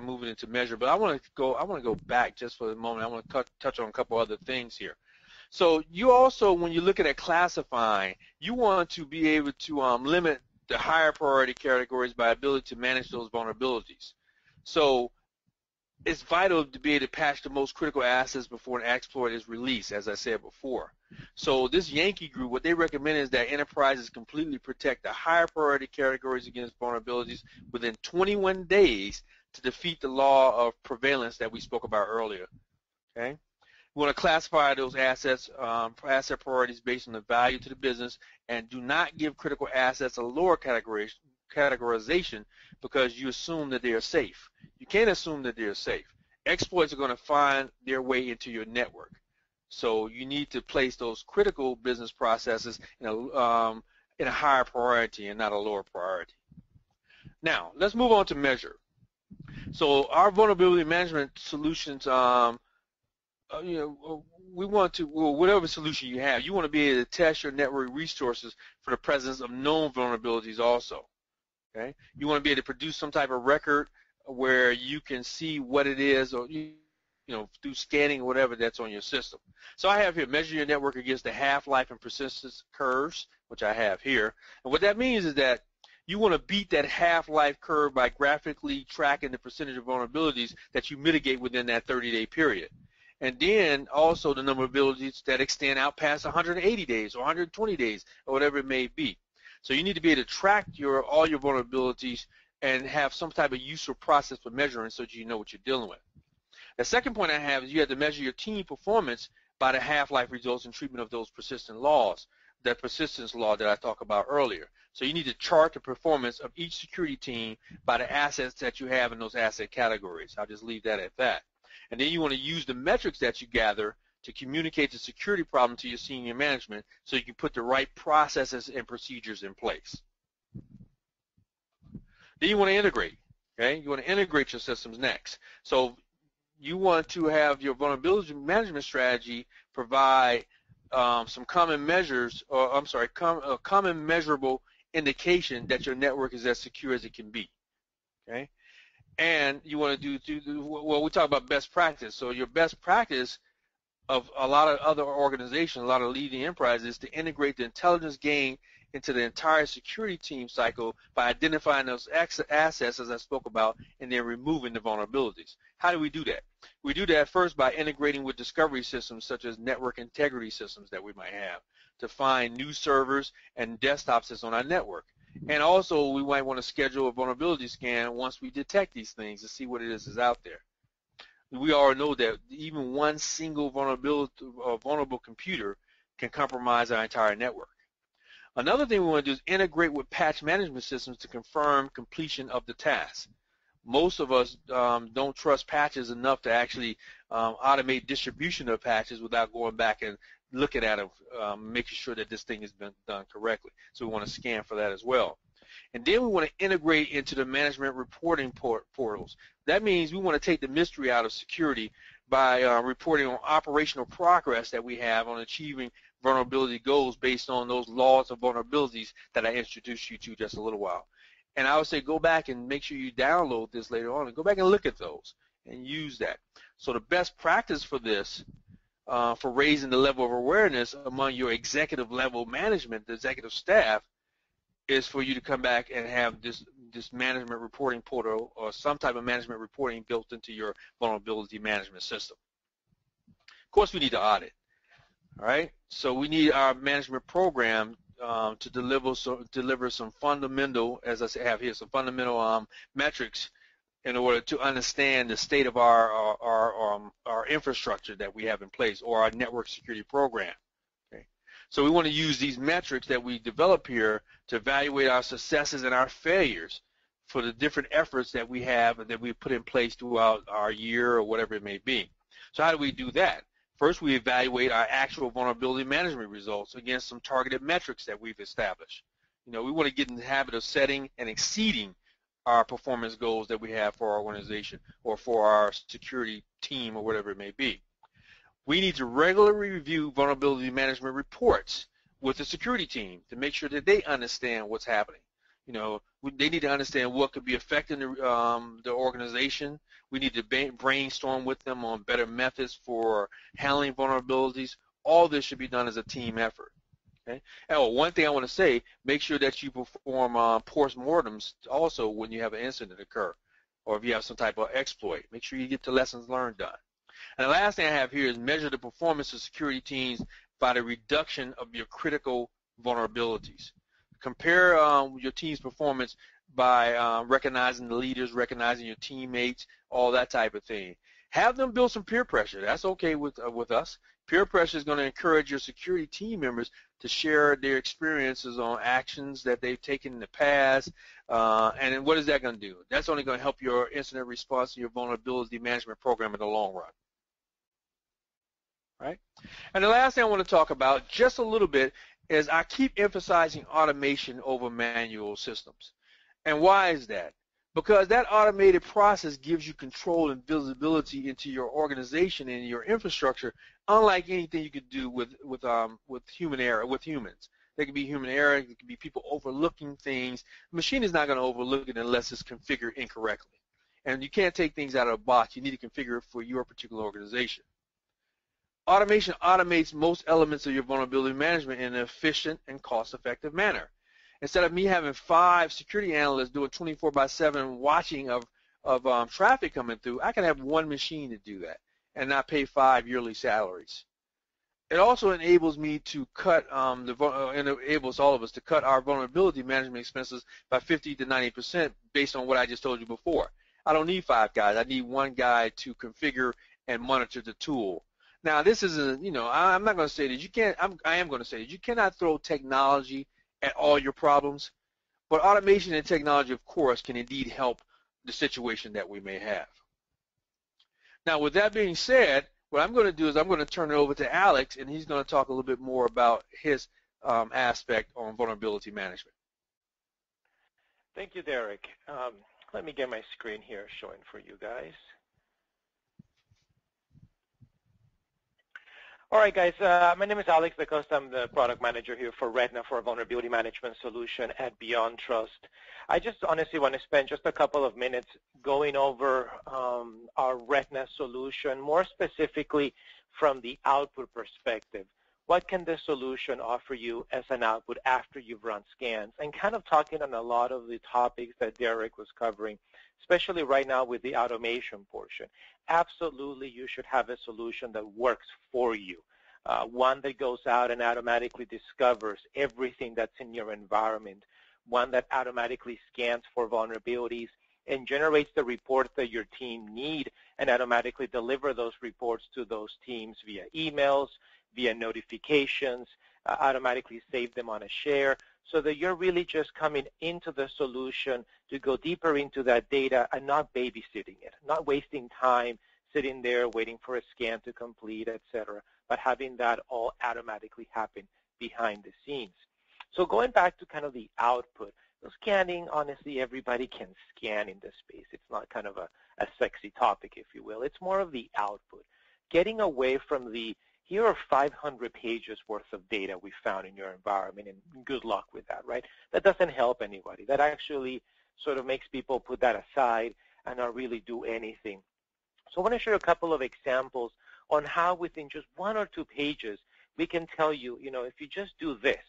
moving into measure, but I want to go back just for a moment. I want to touch on a couple other things here. So you also, when you're looking at classifying, you want to be able to limit the higher priority categories by ability to manage those vulnerabilities. So it's vital to be able to patch the most critical assets before an exploit is released, as I said before. So this Yankee group, what they recommend is that enterprises completely protect the higher priority categories against vulnerabilities within 21 days to defeat the law of prevalence that we spoke about earlier. Okay? We want to classify those assets, asset priorities based on the value to the business, and do not give critical assets a lower categorization because you assume that they are safe. You can't assume that they're safe. Exploits are going to find their way into your network. So you need to place those critical business processes in a higher priority and not a lower priority. Now, let's move on to measure. So our vulnerability management solutions, we want to, whatever solution you have, you want to be able to test your network resources for the presence of known vulnerabilities also. Okay? You want to be able to produce some type of record where you can see what it is, or through scanning or whatever that's on your system. So I have here, measure your network against the half-life and persistence curves, which I have here. And what that means is that you want to beat that half-life curve by graphically tracking the percentage of vulnerabilities that you mitigate within that 30-day period. And then also the number of vulnerabilities that extend out past 180 days or 120 days or whatever it may be. So you need to be able to track all your vulnerabilities and have some type of useful process for measuring so that you know what you're dealing with. The second point I have is you have to measure your team performance by the half-life results and treatment of those persistent laws, that persistence law that I talked about earlier. So you need to chart the performance of each security team by the assets that you have in those asset categories. I'll just leave that at that. And then you want to use the metrics that you gather to communicate the security problem to your senior management so you can put the right processes and procedures in place. Then you want to integrate. Okay? You want to integrate your systems next. So you want to have your vulnerability management strategy provide some common measures, or common measurable indication that your network is as secure as it can be. Okay? And you want to well, we talk about best practice. So your best practice of a lot of other organizations, a lot of leading enterprises, is to integrate the intelligence gain into the entire security team cycle by identifying those assets, as I spoke about, and then removing the vulnerabilities. How do we do that? We do that first by integrating with discovery systems such as network integrity systems that we might have to find new servers and desktops that's on our network. And also, we might want to schedule a vulnerability scan once we detect these things to see what it is out there. We all know that even one single vulnerable computer can compromise our entire network. Another thing we want to do is integrate with patch management systems to confirm completion of the task. Most of us don't trust patches enough to actually automate distribution of patches without going back and looking at them, making sure that this thing has been done correctly. So we want to scan for that as well. And then we want to integrate into the management reporting portals. That means we want to take the mystery out of security by reporting on operational progress that we have on achieving vulnerability goals based on those laws of vulnerabilities that I introduced you to just a little while. And I would say go back and make sure you download this later on and go back and look at those and use that. So the best practice for this, for raising the level of awareness among your executive level management, the executive staff, is for you to come back and have this management reporting portal or some type of management reporting built into your vulnerability management system. Of course, we need to audit. All right, so we need our management program to deliver some fundamental, as I have here, some fundamental metrics in order to understand the state of our infrastructure that we have in place, or our network security program. Okay, so we want to use these metrics that we develop here to evaluate our successes and our failures for the different efforts that we have and that we put in place throughout our year or whatever it may be. So how do we do that? First, we evaluate our actual vulnerability management results against some targeted metrics that we've established. We want to get in the habit of setting and exceeding our performance goals that we have for our organization or for our security team or whatever it may be. We need to regularly review vulnerability management reports with the security team to make sure that they understand what's happening. They need to understand what could be affecting the organization. We need to brainstorm with them on better methods for handling vulnerabilities. All this should be done as a team effort. Okay? And one thing I want to say, make sure that you perform post-mortems also when you have an incident occur, or if you have some type of exploit. Make sure you get the lessons learned done. And the last thing I have here is measure the performance of security teams by the reduction of your critical vulnerabilities. Compare your team's performance by recognizing the leaders, recognizing your teammates, all that type of thing. Have them build some peer pressure. That's okay with us. Peer pressure is going to encourage your security team members to share their experiences on actions that they've taken in the past. And then what is that going to do? That's only going to help your incident response and your vulnerability management program in the long run. Right? And the last thing I want to talk about just a little bit is I keep emphasizing automation over manual systems. And why is that? Because that automated process gives you control and visibility into your organization and your infrastructure, unlike anything you could do with human error, with humans. There can be human error, there can be people overlooking things. The machine is not going to overlook it unless it's configured incorrectly. And you can't take things out of a box. You need to configure it for your particular organization. Automation automates most elements of your vulnerability management in an efficient and cost-effective manner. Instead of me having 5 security analysts doing 24/7 watching of traffic coming through, I can have one machine to do that and not pay 5 yearly salaries. It also enables me to cut enables all of us to cut our vulnerability management expenses by 50 to 90% based on what I just told you before. I don't need 5 guys. I need 1 guy to configure and monitor the tool. Now, this isn't, I'm not going to say that you can't. I am going to say that you cannot throw technology at all your problems, but automation and technology, of course, can indeed help the situation that we may have. Now, with that being said, what I'm going to do is I'm going to turn it over to Alex, and he's going to talk a little bit more about his aspect on vulnerability management. Thank you, Derek. Let me get my screen here showing for you guys. All right, guys, my name is Alex DaCosta. I'm the product manager here for Retina for a vulnerability management solution at Beyond Trust. I just honestly want to spend just a couple of minutes going over our Retina solution, more specifically from the output perspective. What can this solution offer you as an output after you've run scans? And kind of talking on a lot of the topics that Derek was covering, especially right now with the automation portion. Absolutely, you should have a solution that works for you, one that goes out and automatically discovers everything that's in your environment, one that automatically scans for vulnerabilities and generates the reports that your team need and automatically deliver those reports to those teams via emails, via notifications, automatically save them on a share, so that you're really just coming into the solution to go deeper into that data and not babysitting it, not wasting time sitting there waiting for a scan to complete, etc., but having that all automatically happen behind the scenes. So going back to kind of the output, scanning, honestly, everybody can scan in this space. It's not kind of a sexy topic, if you will. It's more of the output. Getting away from the, here are 500 pages worth of data we found in your environment, and good luck with that, right? That doesn't help anybody. That actually sort of makes people put that aside and not really do anything. So I want to show you a couple of examples on how within just 1 or 2 pages we can tell you, if you just do this,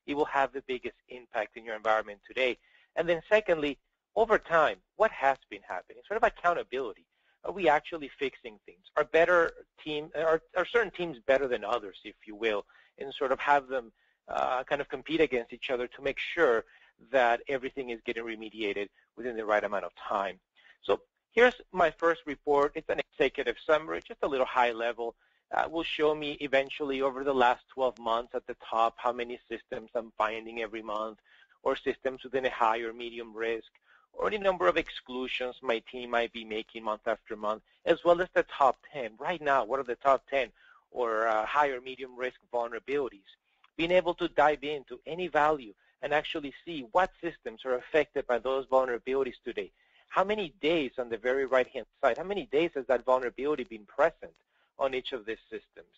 it will have the biggest impact in your environment today. And then secondly, over time, what has been happening? Sort of accountability. Are we actually fixing things? Are certain teams better than others, if you will, and sort of have them kind of compete against each other to make sure that everything is getting remediated within the right amount of time? So here's my first report. It's an executive summary, just a little high level. Will show me eventually over the last 12 months at the top how many systems I'm finding every month, or systems within a high or medium risk, or the number of exclusions my team might be making month after month, as well as the top 10. Right now, what are the top 10 or high or medium risk vulnerabilities? Being able to dive into any value and actually see what systems are affected by those vulnerabilities today. How many days on the very right-hand side, how many days has that vulnerability been present on each of these systems?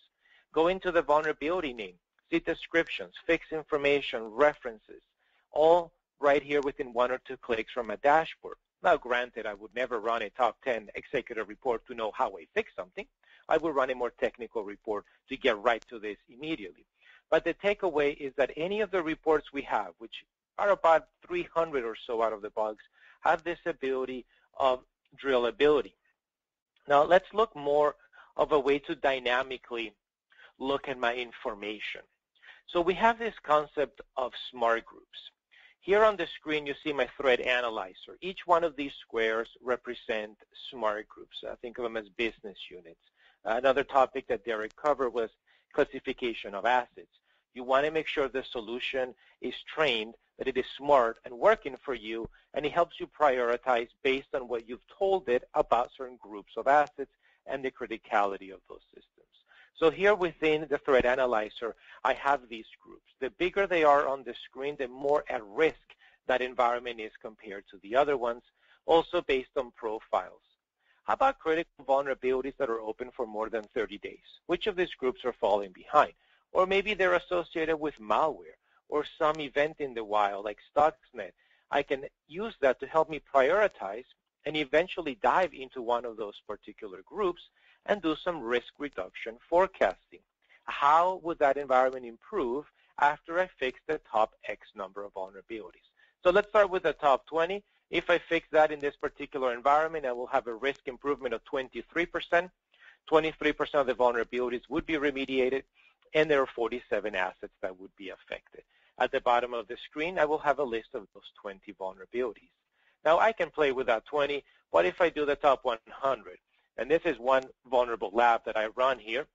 Go into the vulnerability name, see descriptions, fix information, references, all right here within 1 or 2 clicks from a dashboard. Now, granted, I would never run a top 10 executive report to know how I fix something. I would run a more technical report to get right to this immediately. But the takeaway is that any of the reports we have, which are about 300 or so out of the box, have this ability of drillability. Now, let's look more of a way to dynamically look at my information. So we have this concept of smart groups. Here on the screen, you see my threat analyzer. Each one of these squares represent smart groups. Think of them as business units. Another topic that Derek covered was classification of assets. You want to make sure the solution is trained, that it is smart and working for you, and it helps you prioritize based on what you've told it about certain groups of assets and the criticality of those systems. So here within the threat analyzer, I have these groups. The bigger they are on the screen, the more at risk that environment is compared to the other ones, also based on profiles. How about critical vulnerabilities that are open for more than 30 days? Which of these groups are falling behind? Or maybe they're associated with malware or some event in the wild like Stuxnet. I can use that to help me prioritize and eventually dive into one of those particular groups and do some risk reduction forecasting. How would that environment improve after I fix the top X number of vulnerabilities? So let's start with the top 20. If I fix that in this particular environment, I will have a risk improvement of 23%. 23% of the vulnerabilities would be remediated, and there are 47 assets that would be affected. At the bottom of the screen, I will have a list of those 20 vulnerabilities. Now, I can play with that 20. What if I do the top 100? And this is one vulnerable lab that I run here.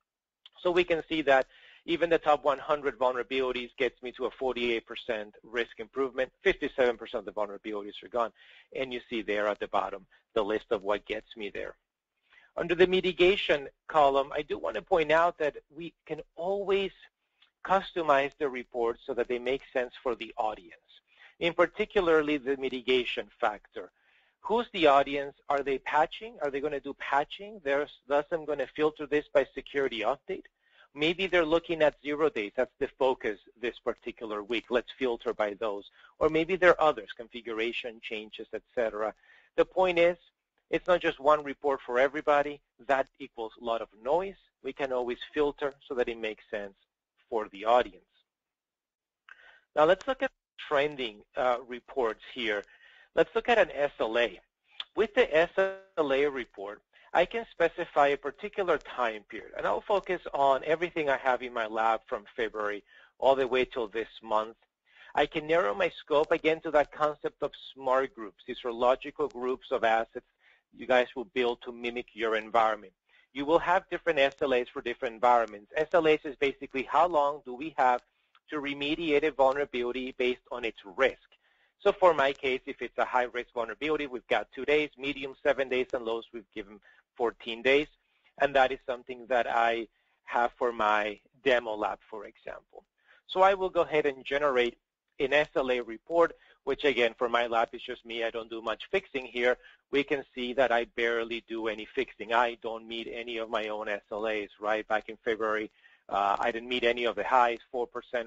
So we can see that even the top 100 vulnerabilities gets me to a 48% risk improvement. 57% of the vulnerabilities are gone. And you see there at the bottom the list of what gets me there. Under the mitigation column, I do want to point out that we can always customize the reports so that they make sense for the audience. In particularly the mitigation factor. Who's the audience? Are they patching? Are they going to do patching? Thus, I'm going to filter this by security update. Maybe they're looking at 0 days. That's the focus this particular week. Let's filter by those. Or maybe there are others, configuration changes, etc. The point is, it's not just one report for everybody. That equals a lot of noise. We can always filter so that it makes sense for the audience. Now let's look at trending reports here. Let's look at an SLA. With the SLA report, I can specify a particular time period, and I'll focus on everything I have in my lab from February all the way till this month. I can narrow my scope again to that concept of smart groups. These are logical groups of assets you guys will build to mimic your environment. You will have different SLAs for different environments. SLAs is basically how long do we have to remediate a vulnerability based on its risk. So for my case, if it's a high-risk vulnerability, we've got 2 days, medium 7 days, and lows we've given 14 days. And that is something that I have for my demo lab, for example. So I will go ahead and generate an SLA report, which again, for my lab, is just me. I don't do much fixing here. We can see that I barely do any fixing. I don't meet any of my own SLAs, right? Back in February, I didn't meet any of the highs, 4%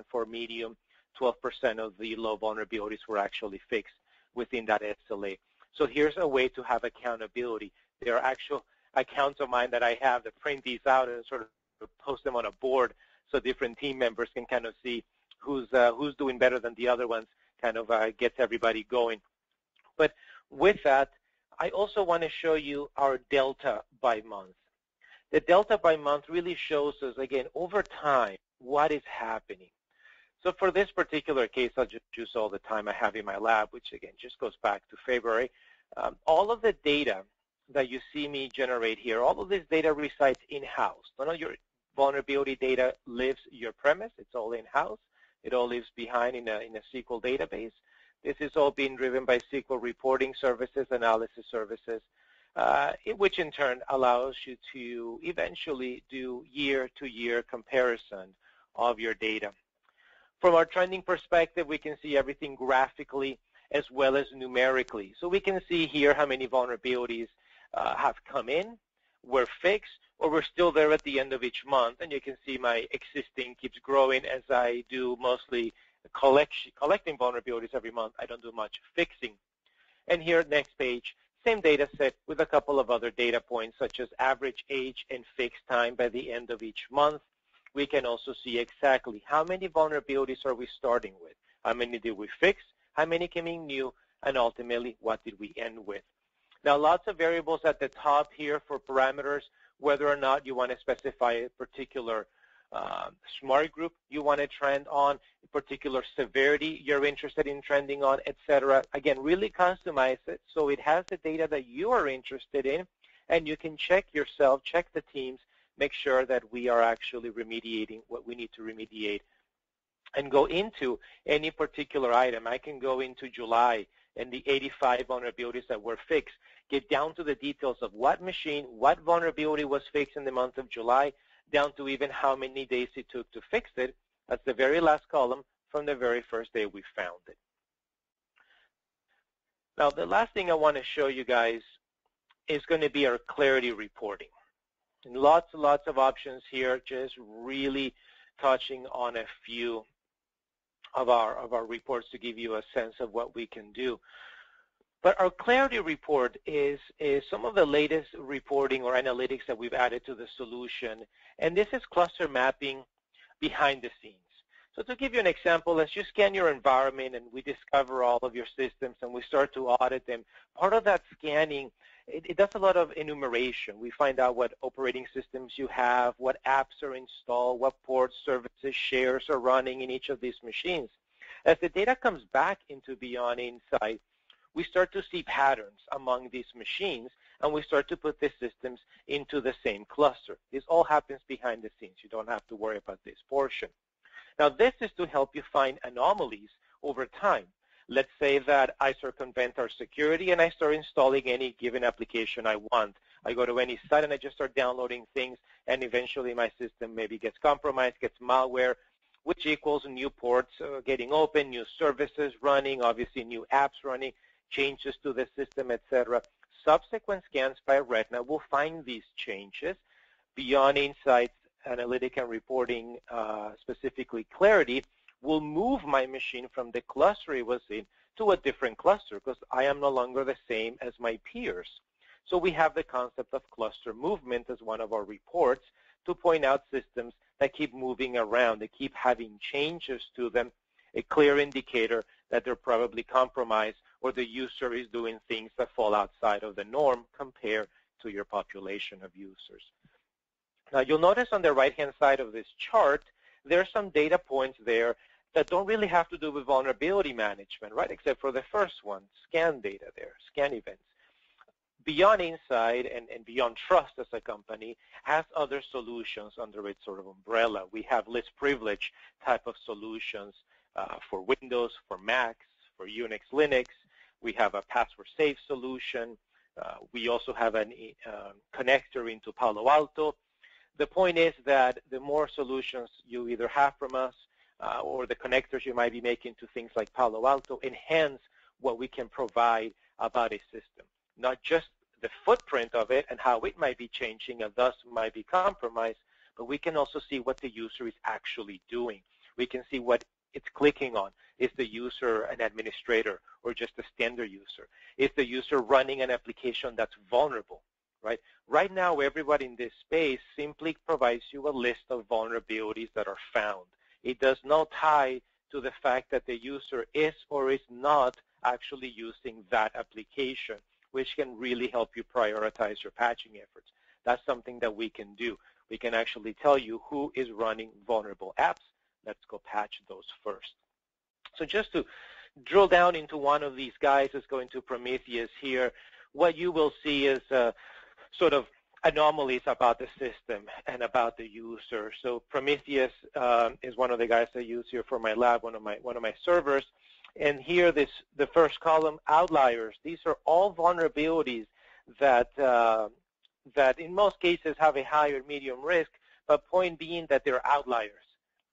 for medium, 12% of the low vulnerabilities were actually fixed within that SLA. So here's a way to have accountability. There are actual accounts of mine that I have that print these out and sort of post them on a board so different team members can kind of see who's doing better than the other ones, kind of gets everybody going. But with that, I also want to show you our delta by month. The delta by month really shows us, again, over time, what is happening. So for this particular case, I'll just use all the time I have in my lab, which again just goes back to February. All of the data that you see me generate here, all of this data resides in-house. None of your vulnerability data lives your premise. It's all in-house. It all lives behind in a SQL database. This is all being driven by SQL reporting services, analysis services, which in turn allows you to eventually do year-to-year comparison of your data. From our trending perspective, we can see everything graphically as well as numerically. So we can see here how many vulnerabilities have come in, were fixed, or we're still there at the end of each month. And you can see my existing keeps growing as I do mostly collecting vulnerabilities every month. I don't do much fixing. And here, next page, same data set with a couple of other data points, such as average age and fixed time by the end of each month. We can also see exactly how many vulnerabilities are we starting with, how many did we fix, how many came in new, and ultimately, what did we end with. Now, lots of variables at the top here for parameters, whether or not you want to specify a particular smart group you want to trend on, a particular severity you're interested in trending on, etc. Again, really customize it so it has the data that you are interested in, and you can check yourself, check the teams, make sure that we are actually remediating what we need to remediate, and go into any particular item. I can go into July and the 85 vulnerabilities that were fixed, get down to the details of what machine, what vulnerability was fixed in the month of July, down to even how many days it took to fix it. That's the very last column from the very first day we found it. Now, the last thing I want to show you guys is going to be our clarity reporting. And lots and lots of options here, just really touching on a few of our reports to give you a sense of what we can do. But our clarity report is some of the latest reporting or analytics that we've added to the solution. And this is cluster mapping behind the scenes. So to give you an example, let's just scan your environment and we discover all of your systems and we start to audit them. Part of that scanning, it does a lot of enumeration. We find out what operating systems you have, what apps are installed, what ports, services, shares are running in each of these machines. As the data comes back into Beyond Insight, we start to see patterns among these machines, and we start to put the systems into the same cluster. This all happens behind the scenes. You don't have to worry about this portion. Now, this is to help you find anomalies over time. Let's say that I circumvent our security and I start installing any given application I want. I go to any site and I just start downloading things, and eventually my system maybe gets compromised, gets malware, which equals new ports getting open, new services running, obviously new apps running, changes to the system, etc. Subsequent scans by Retina will find these changes. Beyond Insights, analytic and reporting, specifically Clarity, will move my machine from the cluster it was in to a different cluster because I am no longer the same as my peers. So we have the concept of cluster movement as one of our reports to point out systems that keep moving around, they keep having changes to them, a clear indicator that they're probably compromised or the user is doing things that fall outside of the norm compared to your population of users. Now, you'll notice on the right-hand side of this chart, there are some data points there that don't really have to do with vulnerability management, right, except for the first one, scan data there, scan events. Beyond Insight and Beyond Trust as a company has other solutions under its sort of umbrella. We have list privilege type of solutions for Windows, for Macs, for Unix, Linux. We have a password safe solution. We also have a connector into Palo Alto. The point is that the more solutions you either have from us or the connectors you might be making to things like Palo Alto enhance what we can provide about a system. Not just the footprint of it and how it might be changing and thus might be compromised, but we can also see what the user is actually doing. We can see what it's clicking on. Is the user an administrator or just a standard user? Is the user running an application that's vulnerable? Right? Right now, everybody in this space simply provides you a list of vulnerabilities that are found. It does not tie to the fact that the user is or is not actually using that application, which can really help you prioritize your patching efforts. That's something that we can do. We can actually tell you who is running vulnerable apps. Let's go patch those first. So just to drill down into one of these guys, let's go into Prometheus here. What you will see is sort of anomalies about the system and about the user. So Prometheus is one of the guys I use here for my lab, one of my servers. And here, the first column, Outliers. These are all vulnerabilities that in most cases have a high or medium risk, but point being that they're outliers.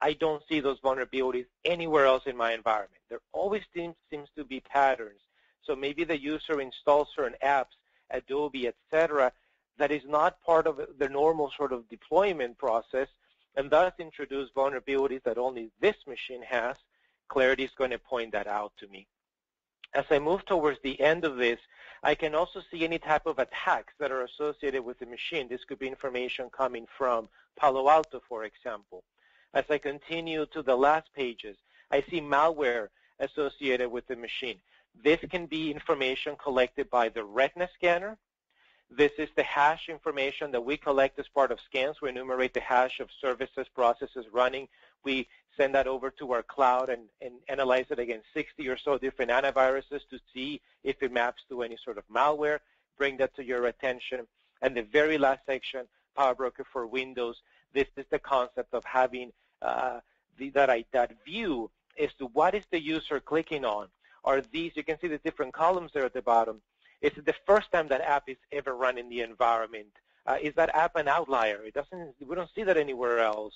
I don't see those vulnerabilities anywhere else in my environment. There always seems to be patterns. So maybe the user installs certain apps, Adobe, etc., that is not part of the normal sort of deployment process, and thus introduce vulnerabilities that only this machine has. Clarity is going to point that out to me. As I move towards the end of this, I can also see any type of attacks that are associated with the machine. This could be information coming from Palo Alto, for example. As I continue to the last pages, I see malware associated with the machine. This can be information collected by the Retina scanner. This is the hash information that we collect as part of scans. We enumerate the hash of services, processes running. We send that over to our cloud and analyze it against 60 or so different antiviruses to see if it maps to any sort of malware. Bring that to your attention. And the very last section, PowerBroker for Windows, this is the concept of having that view as to what is the user clicking on. Are these, you can see the different columns there at the bottom. Is it the first time that app is ever run in the environment? Is that app an outlier? We don't see that anywhere else.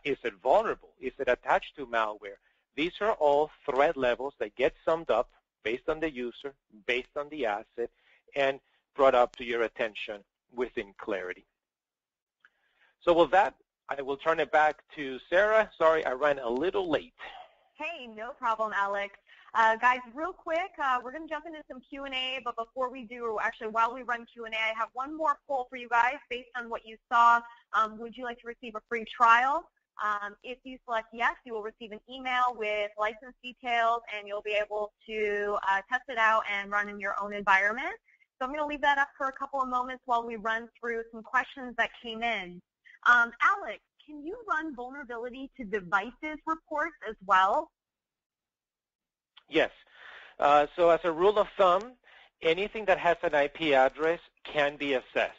Is it vulnerable? Is it attached to malware? These are all threat levels that get summed up based on the user, based on the asset, and brought up to your attention within Clarity. So with that, I will turn it back to Sarah. Sorry, I ran a little late. Hey, no problem, Alex. Guys, real quick, we're going to jump into some Q&A, but before we do, actually, while we run Q&A, I have one more poll for you guys based on what you saw. Would you like to receive a free trial? If you select yes, you will receive an email with license details, and you'll be able to test it out and run in your own environment. So I'm going to leave that up for a couple of moments while we run through some questions that came in. Alex, can you run vulnerability to devices reports as well? Yes. So as a rule of thumb, anything that has an IP address can be assessed.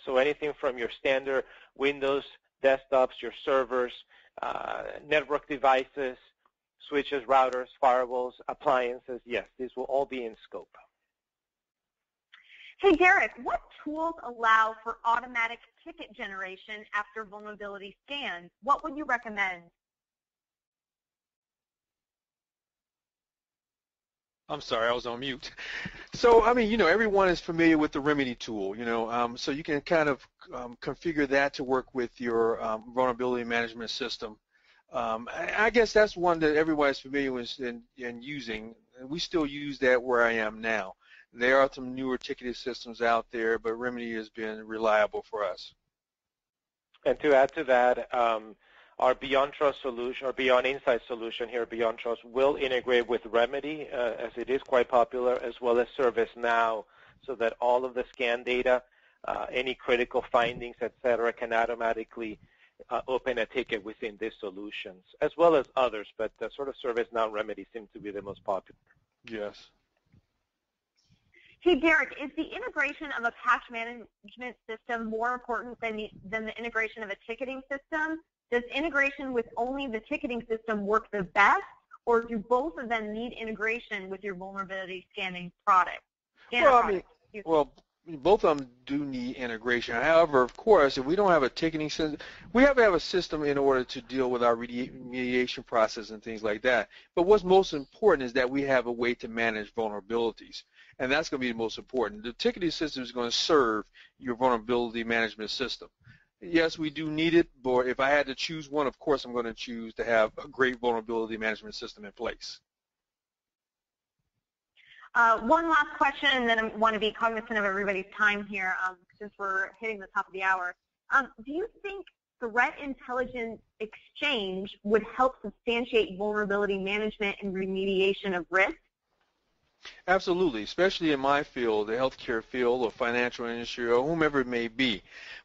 So anything from your standard Windows desktops, your servers, network devices, switches, routers, firewalls, appliances, yes, these will all be in scope. Hey, Derek, what tools allow for automatic ticket generation after vulnerability scans? What would you recommend? I'm sorry, I was on mute. So, I mean, everyone is familiar with the Remedy tool, so you can kind of configure that to work with your vulnerability management system. I guess that's one that everybody's familiar with and using. We still use that where I am now. There are some newer ticketing systems out there, but Remedy has been reliable for us. And to add to that, our Beyond Trust solution, or Beyond Insight solution here, Beyond Trust, will integrate with Remedy, as it is quite popular, as well as ServiceNow, so that all of the scan data, any critical findings, et cetera, can automatically open a ticket within these solutions, as well as others, but sort of ServiceNow and Remedy seem to be the most popular. Yes. Hey, Derek, is the integration of a patch management system more important than the integration of a ticketing system? Does integration with only the ticketing system work the best, or do both of them need integration with your vulnerability scanning product? Both of them do need integration. However, of course, if we don't have a ticketing system, we have to have a system in order to deal with our remediation process and things like that. But what's most important is that we have a way to manage vulnerabilities, and that's going to be the most important. The ticketing system is going to serve your vulnerability management system. Yes, we do need it, but if I had to choose one, of course I'm going to choose to have a great vulnerability management system in place. One last question, and then I want to be cognizant of everybody's time here since we're hitting the top of the hour. Do you think threat intelligence exchange would help substantiate vulnerability management and remediation of risk? Absolutely, especially in my field, the healthcare field or financial industry or whomever it may be.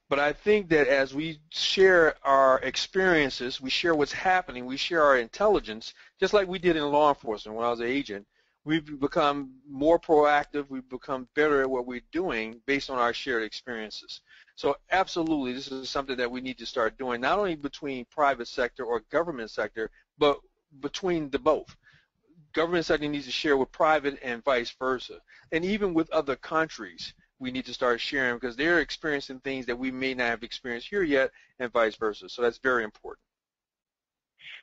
But I think that as we share our experiences, we share what's happening, we share our intelligence, just like we did in law enforcement when I was an agent, we've become more proactive, we've become better at what we're doing based on our shared experiences. So absolutely, this is something that we need to start doing, not only between private sector or government sector, but between the both. Government sector needs to share with private and vice versa. And even with other countries, we need to start sharing because they're experiencing things that we may not have experienced here yet and vice versa. So that's very important.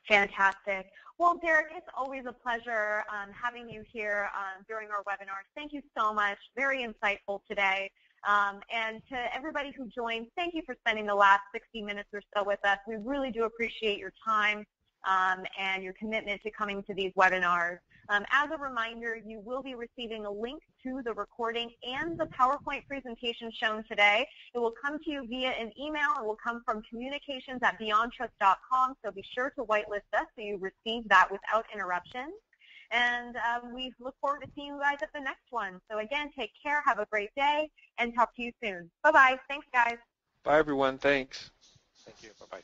Fantastic. Well, Derek, it's always a pleasure having you here during our webinars. Thank you so much. Very insightful today. And to everybody who joined, thank you for spending the last 60 minutes or so with us. We really do appreciate your time and your commitment to coming to these webinars. As a reminder, you will be receiving a link to the recording and the PowerPoint presentation shown today. It will come to you via an email. It will come from communications@beyondtrust.com, so be sure to whitelist us so you receive that without interruption. And we look forward to seeing you guys at the next one. So again, take care, have a great day, and talk to you soon. Bye-bye. Thanks, guys. Bye, everyone. Thanks. Thank you. Bye-bye.